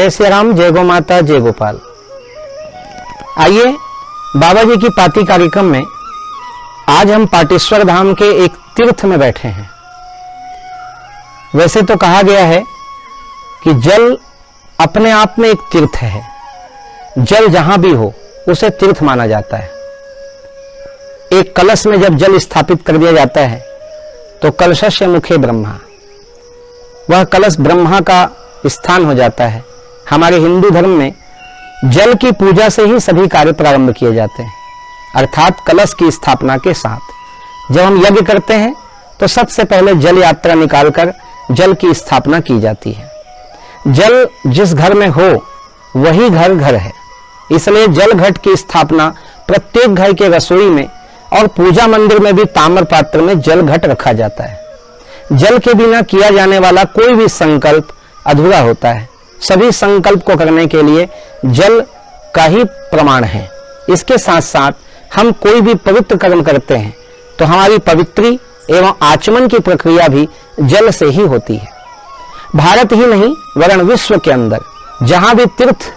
जय श्री राम, जय गौ माता, जय गोपाल। आइए बाबा जी की पाती कार्यक्रम में आज हम पाटेश्वर धाम के एक तीर्थ में बैठे हैं। वैसे तो कहा गया है कि जल अपने आप में एक तीर्थ है। जल जहां भी हो उसे तीर्थ माना जाता है। एक कलश में जब जल स्थापित कर दिया जाता है तो कलशस्य मुखे ब्रह्मा, वह कलश ब्रह्मा का स्थान हो जाता है। हमारे हिंदू धर्म में जल की पूजा से ही सभी कार्य प्रारंभ किए जाते हैं, अर्थात कलश की स्थापना के साथ। जब हम यज्ञ करते हैं तो सबसे पहले जल यात्रा निकालकर जल की स्थापना की जाती है। जल जिस घर में हो वही घर घर है, इसलिए जल घट की स्थापना प्रत्येक घर के रसोई में और पूजा मंदिर में भी ताम्र पात्र में जल घट रखा जाता है। जल के बिना किया जाने वाला कोई भी संकल्प अधूरा होता है। सभी संकल्प को करने के लिए जल का ही प्रमाण है। इसके साथ साथ हम कोई भी पवित्र कर्म करते हैं तो हमारी पवित्री एवं आचमन की प्रक्रिया भी जल से ही होती है। भारत ही नहीं वरन विश्व के अंदर जहां भी तीर्थ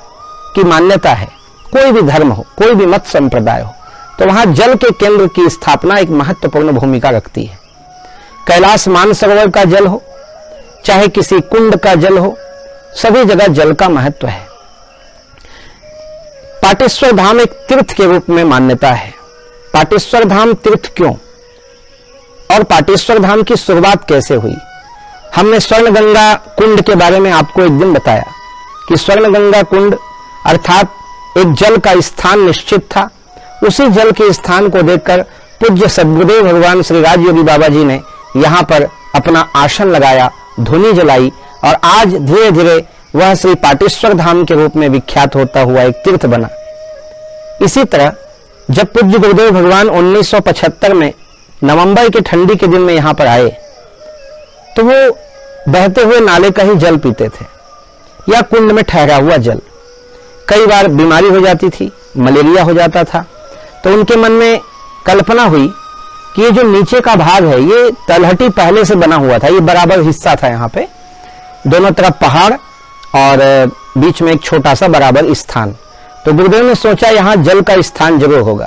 की मान्यता है, कोई भी धर्म हो, कोई भी मत संप्रदाय हो, तो वहां जल के केंद्र की स्थापना एक महत्वपूर्ण भूमिका रखती है। कैलाश मानसरोवर का जल हो, चाहे किसी कुंड का जल हो, सभी जगह जल का महत्व है। पाटेश्वर धाम एक तीर्थ के रूप में मान्यता है। पाटेश्वर धाम तीर्थ क्यों और पाटेश्वर धाम की शुरुआत कैसे हुई? हमने स्वर्ण गंगा कुंड के बारे में आपको एक दिन बताया कि स्वर्ण गंगा कुंड अर्थात एक जल का स्थान निश्चित था। उसी जल के स्थान को देखकर पूज्य सद्गुरुदेव भगवान श्री राजयोगी बाबा जी ने यहां पर अपना आसन लगाया, धुनी जलाई और आज धीरे धीरे वह श्री पाटेश्वर धाम के रूप में विख्यात होता हुआ एक तीर्थ बना। इसी तरह जब पूज्य गुरुदेव भगवान 1975 में नवंबर के ठंडी के दिन में यहां पर आए तो वो बहते हुए नाले का ही जल पीते थे या कुंड में ठहरा हुआ जल। कई बार बीमारी हो जाती थी, मलेरिया हो जाता था, तो उनके मन में कल्पना हुई कि ये जो नीचे का भाग है ये तलहटी पहले से बना हुआ था, ये बराबर हिस्सा था, यहाँ पे दोनों तरफ पहाड़ और बीच में एक छोटा सा बराबर स्थान। तो गुरुदेव ने सोचा यहाँ जल का स्थान जरूर होगा,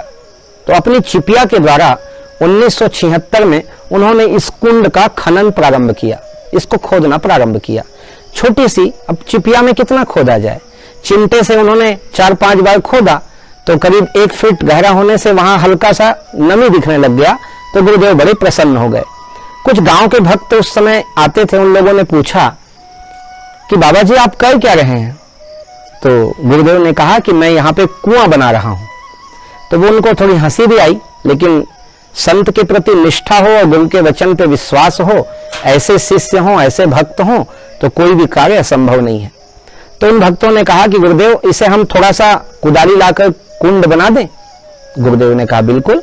तो अपनी चिपिया के द्वारा 1976 में उन्होंने इस कुंड का खनन प्रारंभ किया, इसको खोदना प्रारंभ किया। छोटी सी, अब चिपिया में कितना खोदा जाए, चिमटे से उन्होंने 4-5 बार खोदा तो करीब 1 फीट गहरा होने से वहां हल्का सा नमी दिखने लग गया। तो गुरुदेव बड़े प्रसन्न हो गए। कुछ गांव के भक्त उस समय आते थे, उन लोगों ने पूछा कि बाबा जी आप कर क्या रहे हैं? तो गुरुदेव ने कहा कि मैं यहाँ पे कुआं बना रहा हूं। तो वो उनको थोड़ी हंसी भी आई, लेकिन संत के प्रति निष्ठा हो और गुरु के वचन पे विश्वास हो, ऐसे शिष्य हो, ऐसे भक्त हो, तो कोई भी कार्य असंभव नहीं है। तो उन भक्तों ने कहा कि गुरुदेव इसे हम थोड़ा सा कुदाली लाकर कुंड बना दें। गुरुदेव ने कहा बिल्कुल।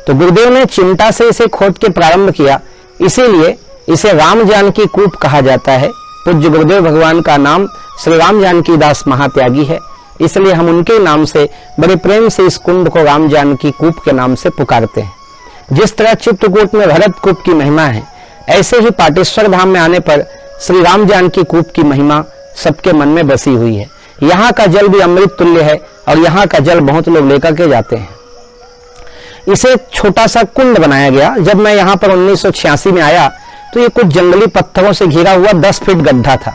तो गुरुदेव ने चिमटा से इसे खोद के प्रारंभ किया, इसीलिए इसे राम जानकी कूप कहा जाता है। पूज्य गुरुदेव भगवान का नाम श्री राम जानकी दास महात्यागी है, इसलिए हम उनके नाम से बड़े प्रेम से इस कुंड को राम जानकी कूप के नाम से पुकारते हैं। जिस तरह चित्रकूट में भरत कूप की महिमा है, ऐसे ही पाटेश्वर धाम में आने पर श्री राम जानकी कूप की महिमा सबके मन में बसी हुई है। यहाँ का जल भी अमृत तुल्य है और यहाँ का जल बहुत लोग लेकर के जाते हैं। इसे छोटा सा कुंड बनाया गया। जब मैं यहाँ पर 1986 में आया तो ये कुछ जंगली पत्थरों से घिरा हुआ 10 फीट गड्ढा था,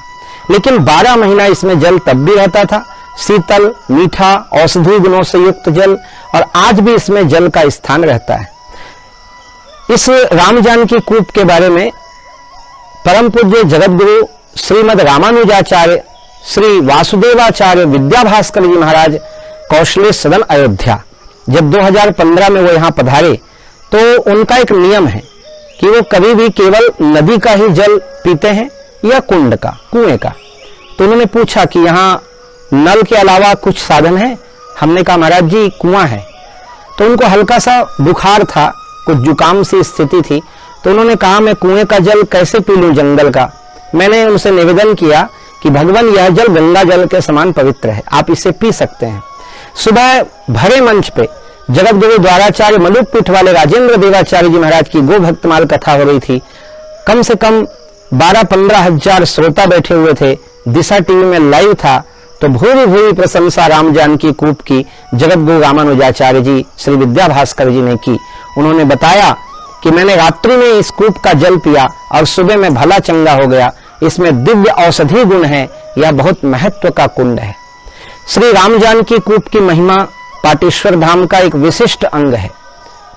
लेकिन 12 महीना इसमें जल तब भी रहता था, शीतल, मीठा, औषधि गुणों से युक्त जल, और आज भी इसमें जल का स्थान रहता है। इस राम जानकी कूप के बारे में परम पूज्य जगतगुरु श्रीमद रामानुजाचार्य श्री वासुदेवाचार्य विद्याभास्कर जी महाराज कौशलेश सदन अयोध्या जब 2015 में वो यहाँ पधारे तो उनका एक नियम है कि वो कभी भी केवल नदी का ही जल पीते हैं या कुंड का, कुएं का। तो उन्होंने पूछा कि यहाँ नल के अलावा कुछ साधन है? हमने कहा महाराज जी कुआं है। तो उनको हल्का सा बुखार था, कुछ जुकाम सी स्थिति थी, तो उन्होंने कहा मैं कुएं का जल कैसे पी लूं जंगल का। मैंने उनसे निवेदन किया कि भगवान यह जल गंगा जल के समान पवित्र है, आप इसे पी सकते हैं। सुबह भरे मंच पे जगत गुरु द्वाराचार्य मलुक पीठ वाले राजेंद्र देवाचार्य जी महाराज की गो भक्तमाल कथा हो रही थी। कम से कम 12-15 हजार श्रोता बैठे हुए थे दिशा टीवी में लाइव था तो भूरी भूरी प्रशंसा राम जानकी कूप की जगत गुरु रामानुजाचार्य जी श्री विद्या भास्कर जी ने की। उन्होंने बताया कि मैंने रात्रि में इस कूप का जल पिया और सुबह में भला चंगा हो गया। इसमें दिव्य औषधि गुण है, यह बहुत महत्व का कुंड है। श्री राम जानकी कूप की महिमा पाटेश्वर धाम का एक विशिष्ट अंग है।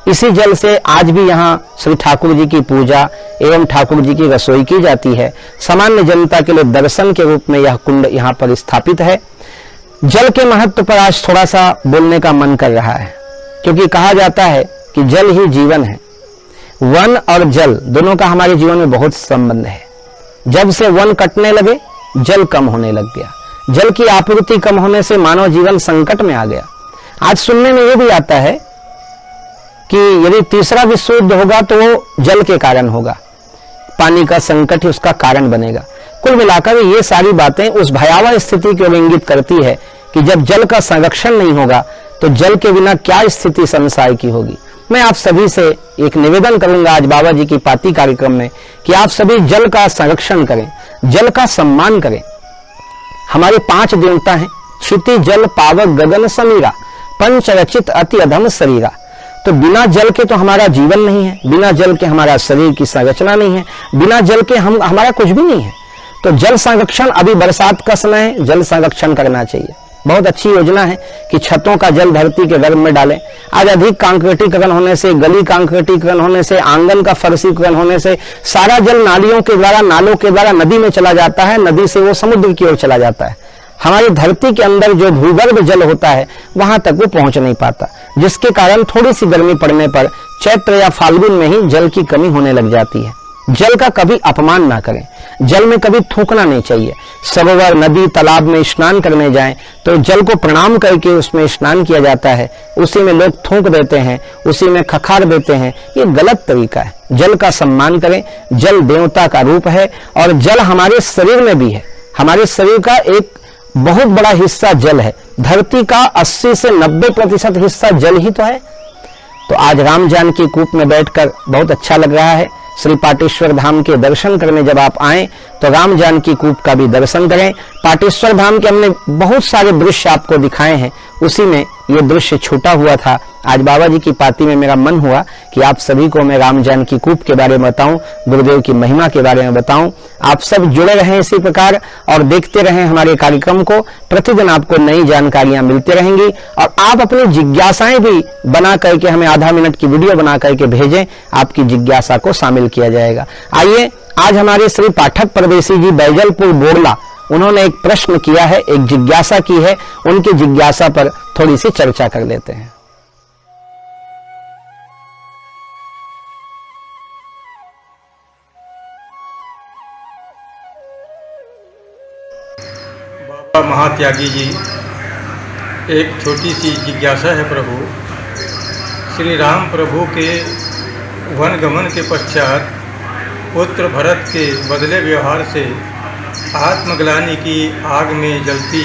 इसी जल से आज भी यहाँ श्री ठाकुर जी की पूजा एवं ठाकुर जी की रसोई की जाती है। सामान्य जनता के लिए दर्शन के रूप में यह कुंड यहाँ पर स्थापित है। जल के महत्व पर आज थोड़ा सा बोलने का मन कर रहा है, क्योंकि कहा जाता है कि जल ही जीवन है। वन और जल दोनों का हमारे जीवन में बहुत संबंध है। जब से वन कटने लगे जल कम होने लग गया। जल की आपूर्ति कम होने से मानव जीवन संकट में आ गया। आज सुनने में यह भी आता है कि यदि तीसरा विश्व युद्ध होगा तो वो जल के कारण होगा, पानी का संकट ही उसका कारण बनेगा। कुल मिलाकर ये सारी बातें उस भयावह स्थिति की ओर इंगित करती है कि जब जल का संरक्षण नहीं होगा तो जल के बिना क्या स्थिति संसार की होगी। मैं आप सभी से एक निवेदन करूंगा आज बाबा जी की पाती कार्यक्रम में कि आप सभी जल का संरक्षण करें, जल का सम्मान करें। हमारे 5 देवता हैं, क्षिति जल पावक गगन समीरा, पंच रचित अति अधम शरीरा। तो बिना जल के तो हमारा जीवन नहीं है, बिना जल के हमारा शरीर की संरचना नहीं है, बिना जल के हमारा कुछ भी नहीं है। तो जल संरक्षण, अभी बरसात का समय है, जल संरक्षण करना चाहिए। बहुत अच्छी योजना है कि छतों का जल धरती के गर्भ में डालें। आज अधिक कांक्रीटीकरण होने से, गली कांक्रीटीकरण होने से, आंगन का फर्शीकरण होने से सारा जल नालियों के द्वारा, नालों के द्वारा नदी में चला जाता है, नदी से वो समुद्र की ओर चला जाता है। हमारी धरती के अंदर जो भूगर्भ जल होता है वहां तक वो पहुंच नहीं पाता, जिसके कारण थोड़ी सी गर्मी पड़ने पर चैत्र या फाल्गुन में ही जल की कमी होने लग जाती है। जल का कभी अपमान ना करें, जल में कभी थूकना नहीं चाहिए। सरोवर, नदी, तालाब में स्नान करने जाएं तो जल को प्रणाम करके उसमें स्नान किया जाता है, उसी में लोग थूक देते हैं, उसी में खखार देते हैं। ये गलत तरीका है। जल का सम्मान करें। जल देवता का रूप है और जल हमारे शरीर में भी है। हमारे शरीर का एक बहुत बड़ा हिस्सा जल है। धरती का 80 से 90% हिस्सा जल ही तो है। तो आज राम जानकी कूप में बैठकर बहुत अच्छा लग रहा है। श्री पाटेश्वर धाम के दर्शन करने जब आप आए तो राम जानकी कूप का भी दर्शन करें। पाटेश्वर धाम के हमने बहुत सारे दृश्य आपको दिखाए हैं, उसी में ये दृश्य छूटा हुआ था। आज बाबा जी की पाती में मेरा मन हुआ कि आप सभी को मैं राम जानकी कूप के बारे में बताऊं, गुरुदेव की महिमा के बारे में बताऊं। आप सब जुड़े रहें इसी प्रकार और देखते रहें हमारे कार्यक्रम को। प्रतिदिन आपको नई जानकारियां मिलती रहेंगी और आप अपनी जिज्ञासाएं भी बना करके हमें आधा मिनट की वीडियो बना करके भेजें, आपकी जिज्ञासा को शामिल किया जाएगा। आइए आज हमारे श्री पाठक परदेसी जी बैजलपुर बोरला, उन्होंने एक प्रश्न किया है, एक जिज्ञासा की है, उनकी जिज्ञासा पर थोड़ी सी चर्चा कर लेते हैं। बाबा महात्यागी जी, एक छोटी सी जिज्ञासा है प्रभु। श्री राम प्रभु के वनगमन के पश्चात पुत्र भरत के बदले व्यवहार से आत्मग्लानि की आग में जलती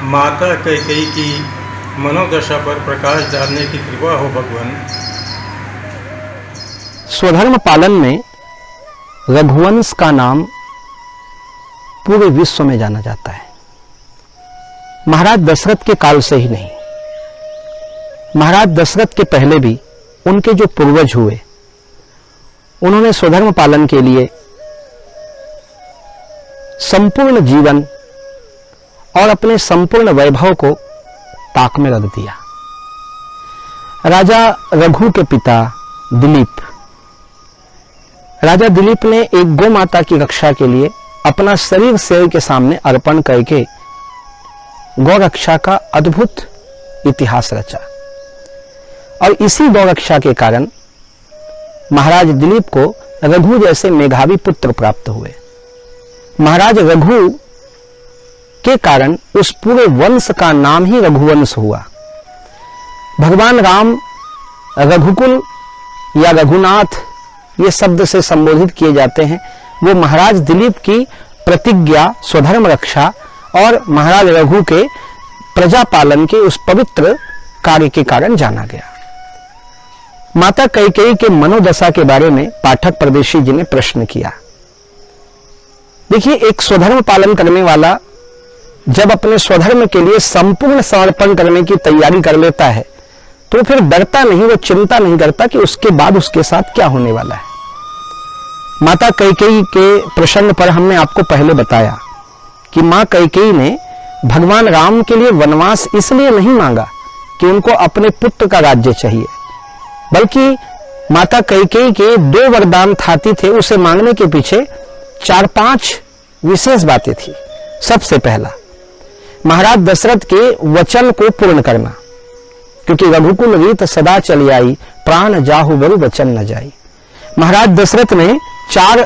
माता कैकेयी की मनोदशा पर प्रकाश डालने की कृपा हो भगवान। स्वधर्म पालन में रघुवंश का नाम पूरे विश्व में जाना जाता है। महाराज दशरथ के काल से ही नहीं, महाराज दशरथ के पहले भी उनके जो पूर्वज हुए, उन्होंने स्वधर्म पालन के लिए संपूर्ण जीवन और अपने संपूर्ण वैभव को ताक में रख दिया। राजा रघु के पिता दिलीप, राजा दिलीप ने एक गौ माता की रक्षा के लिए अपना शरीर शेर के सामने अर्पण करके गौ रक्षा का अद्भुत इतिहास रचा और इसी गौ रक्षा के कारण महाराज दिलीप को रघु जैसे मेधावी पुत्र प्राप्त हुए। महाराज रघु के कारण उस पूरे वंश का नाम ही रघुवंश हुआ। भगवान राम रघुकुल या रघुनाथ ये शब्द से संबोधित किए जाते हैं। वो महाराज दिलीप की प्रतिज्ञा, स्वधर्म रक्षा और महाराज रघु के प्रजा पालन के उस पवित्र कार्य के कारण जाना गया। माता कैकेयी के मनोदशा के बारे में पाठक परदेशी जी ने प्रश्न किया। देखिए, एक स्वधर्म पालन करने वाला जब अपने स्वधर्म के लिए संपूर्ण समर्पण करने की तैयारी कर लेता है तो फिर डरता नहीं, वो चिंता नहीं करता कि उसके बाद उसके साथ क्या होने वाला है। माता कैकेयी के प्रसंग पर हमने आपको पहले बताया कि मां कैकेयी ने भगवान राम के लिए वनवास इसलिए नहीं मांगा कि उनको अपने पुत्र का राज्य चाहिए, बल्कि माता कैकेयी के 2 वरदान थाती थे। उसे मांगने के पीछे 4-5 विशेष बातें थी। सबसे पहला, महाराज दशरथ के वचन को पूर्ण करना, क्योंकि रघुकुल रीत सदा चली आई, प्राण जाहु बरु वचन न जाई। महाराज दशरथ ने 4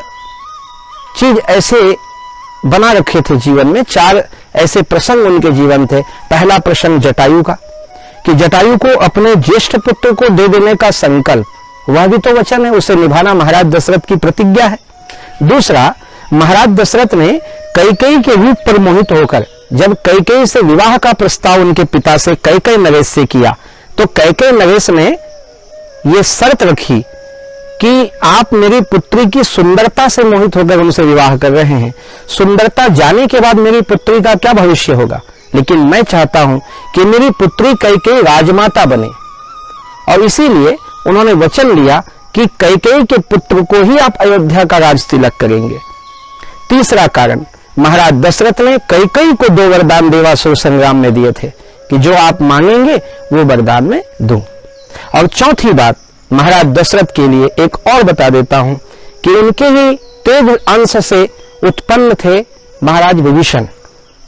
चीज ऐसे बना रखे थे जीवन में, 4 ऐसे प्रसंग उनके जीवन थे। पहला प्रसंग जटायु का, कि जटायु को अपने ज्येष्ठ पुत्र को दे देने का संकल्प, वह भी तो वचन है, उसे निभाना महाराज दशरथ की प्रतिज्ञा है। दूसरा, महाराज दशरथ ने कैकेयी के रूप पर मोहित होकर जब कैकेयी से विवाह का प्रस्ताव उनके पिता से कैकेयी नरेश से किया, तो कैकेयी नरेश ने यह शर्त रखी कि आप मेरी पुत्री की सुंदरता से मोहित होकर उनसे विवाह कर रहे हैं, सुंदरता जाने के बाद मेरी पुत्री का क्या भविष्य होगा, लेकिन मैं चाहता हूं कि मेरी पुत्री कैकेयी राजमाता बने। और इसीलिए उन्होंने वचन लिया कि कैकेयी के पुत्र को ही आप अयोध्या का राज तिलक करेंगे। तीसरा कारण, महाराज दशरथ ने कैकेयी को 2 वरदान देवासुर संग्राम में दिए थे कि जो आप मांगेंगे वो वरदान में दूं। और चौथी बात, महाराज दशरथ के लिए एक और बता देता हूं कि उनके ही तेज अंश से उत्पन्न थे महाराज विभीषण।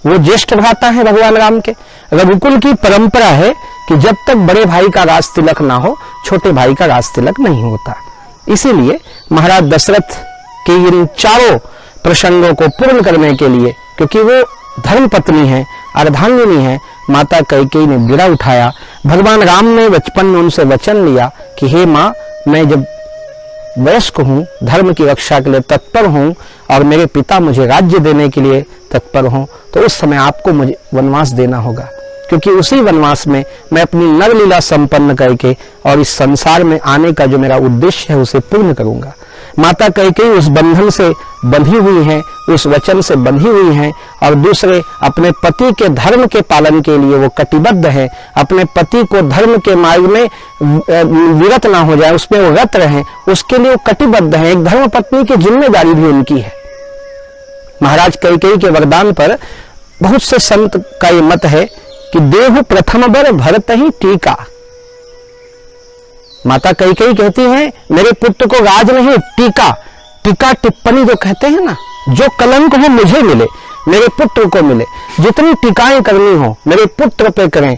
वो ज्येष्ठ भ्राता है भगवान राम के। रघुकुल की परंपरा है कि जब तक बड़े भाई का राज तिलक ना हो, छोटे भाई का राज तिलक नहीं होता। इसीलिए महाराज दशरथ के इन 4 प्रसंगों को पूर्ण करने के लिए, क्योंकि वो धर्मपत्नी है, अर्धांगिनी है, माता कैकेयी ने बीड़ा उठाया। भगवान राम ने बचपन में उनसे वचन लिया कि हे मां, मैं जब वयस्क हूं, धर्म की रक्षा के लिए तत्पर हूं और मेरे पिता मुझे राज्य देने के लिए तत्पर हों, तो उस समय आपको मुझे वनवास देना होगा, क्योंकि उसी वनवास में मैं अपनी नरलीला संपन्न करके और इस संसार में आने का जो मेरा उद्देश्य है उसे पूर्ण करूंगा। माता कैकेयी उस बंधन से बंधी हुई हैं, उस वचन से बंधी हुई हैं, और दूसरे अपने पति के धर्म के पालन के लिए वो कटिबद्ध है। अपने पति को धर्म के मार्ग में विरत ना हो जाए, उसमें वो रत रहे, उसके लिए वो कटिबद्ध है। एक धर्म पत्नी की जिम्मेदारी भी उनकी है। महाराज कैकेयी के वरदान पर बहुत से संत का ये मत है कि देहु प्रथम बर भरत ही टीका। माता कैकेयी कहती हैं, मेरे पुत्र को राज नहीं, टीका, टीका टिप्पणी जो कहते हैं ना, जो कलंक हो मुझे मिले, मेरे पुत्र को मिले, जितनी टीकाएं करनी हो मेरे पुत्र पे करें,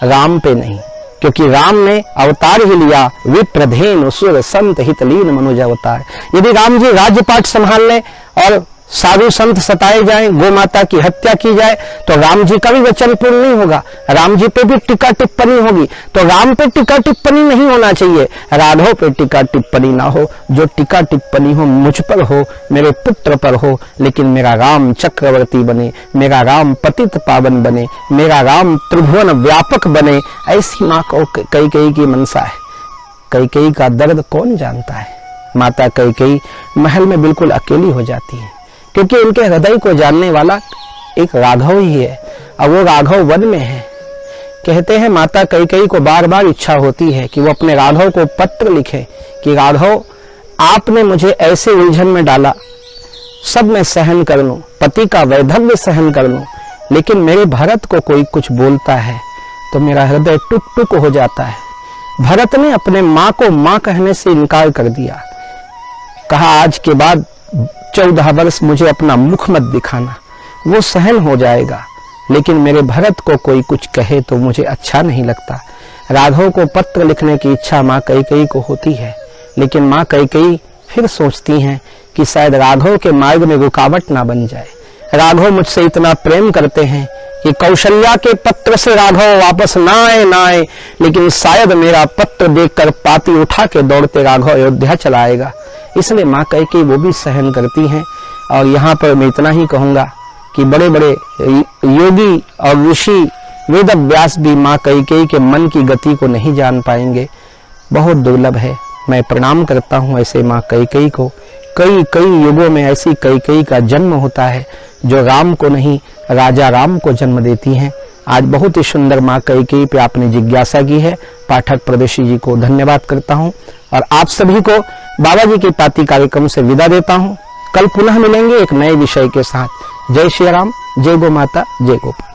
राम पे नहीं, क्योंकि राम ने अवतार ही लिया, विप्रधेन असुर संत हितलीन मनुज अवतार। यदि राम जी राज्यपाट संभाल लें और साधु संत सताए जाएं, गौ माता की हत्या की जाए, तो राम जी का भी वचन पूर्ण नहीं होगा, राम जी पे भी टीका टिप्पणी होगी। तो राम पे टीका टिप्पणी नहीं होना चाहिए, राघव पे टीका टिप्पणी ना हो, जो टीका टिप्पणी हो मुझ पर हो, मेरे पुत्र पर हो, लेकिन मेरा राम चक्रवर्ती बने, मेरा राम पतित पावन बने, मेरा राम त्रिभुवन व्यापक बने। ऐसी माँ को कैकेयी की मनसा है। कैकेयी का दर्द कौन जानता है। माता कैकेयी महल में बिल्कुल अकेली हो जाती है, क्योंकि उनके हृदय को जानने वाला एक राघव ही है, और वो राघव वन में है। कहते हैं माता कैकेयी को बार बार इच्छा होती है कि वो अपने राघव को पत्र लिखे कि राघव, आपने मुझे ऐसे उलझन में डाला, सब मैं सहन कर लूं, पति का वैधव्य सहन कर लूं, लेकिन मेरे भरत को कोई कुछ बोलता है तो मेरा हृदय टुक टुक हो जाता है। भरत ने अपने माँ को माँ कहने से इनकार कर दिया, कहा आज के बाद 14 वर्ष मुझे अपना मुख मत दिखाना, वो सहन हो जाएगा, लेकिन मेरे भरत को कोई कुछ कहे तो मुझे अच्छा नहीं लगता। राघव को पत्र लिखने की इच्छा माँ कैकेयी को होती है, लेकिन माँ कैकेयी फिर सोचती हैं कि शायद राघव के मार्ग में रुकावट ना बन जाए। राघव मुझसे इतना प्रेम करते हैं कि कौशल्या के पत्र से राघव वापस ना आए, लेकिन शायद मेरा पत्र देखकर पाती उठा के दौड़ते राघव अयोध्या चला आएगा। इसलिए माँ कैकेयी वो भी सहन करती हैं। और यहाँ पर मैं इतना ही कहूँगा कि बड़े बड़े योगी और ऋषि वेद व्यास भी माँ कैकेयी के मन की गति को नहीं जान पाएंगे, बहुत दुर्लभ है। मैं प्रणाम करता हूँ ऐसे माँ कैकेयी को, कई कई युगों में ऐसी कई कई का जन्म होता है जो राम को नहीं राजा राम को जन्म देती हैं। आज बहुत ही सुंदर माँ कैकेयी पे आपने जिज्ञासा की है। पाठक प्रदेशी जी को धन्यवाद करता हूँ और आप सभी को बाबा जी की पाती कार्यक्रम से विदा देता हूँ। कल पुनः मिलेंगे एक नए विषय के साथ। जय श्री राम, जय गो माता, जय गोपाल।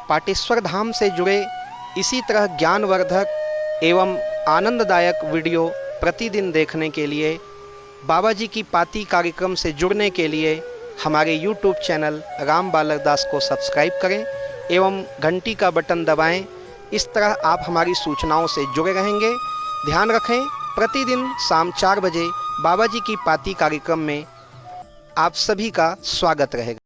पाटेश्वर धाम से जुड़े इसी तरह ज्ञानवर्धक एवं आनंददायक वीडियो प्रतिदिन देखने के लिए, बाबा जी की पाती कार्यक्रम से जुड़ने के लिए हमारे YouTube चैनल राम बालक दास को सब्सक्राइब करें एवं घंटी का बटन दबाएं। इस तरह आप हमारी सूचनाओं से जुड़े रहेंगे। ध्यान रखें, प्रतिदिन शाम 4 बजे बाबा जी की पाती कार्यक्रम में आप सभी का स्वागत रहेगा।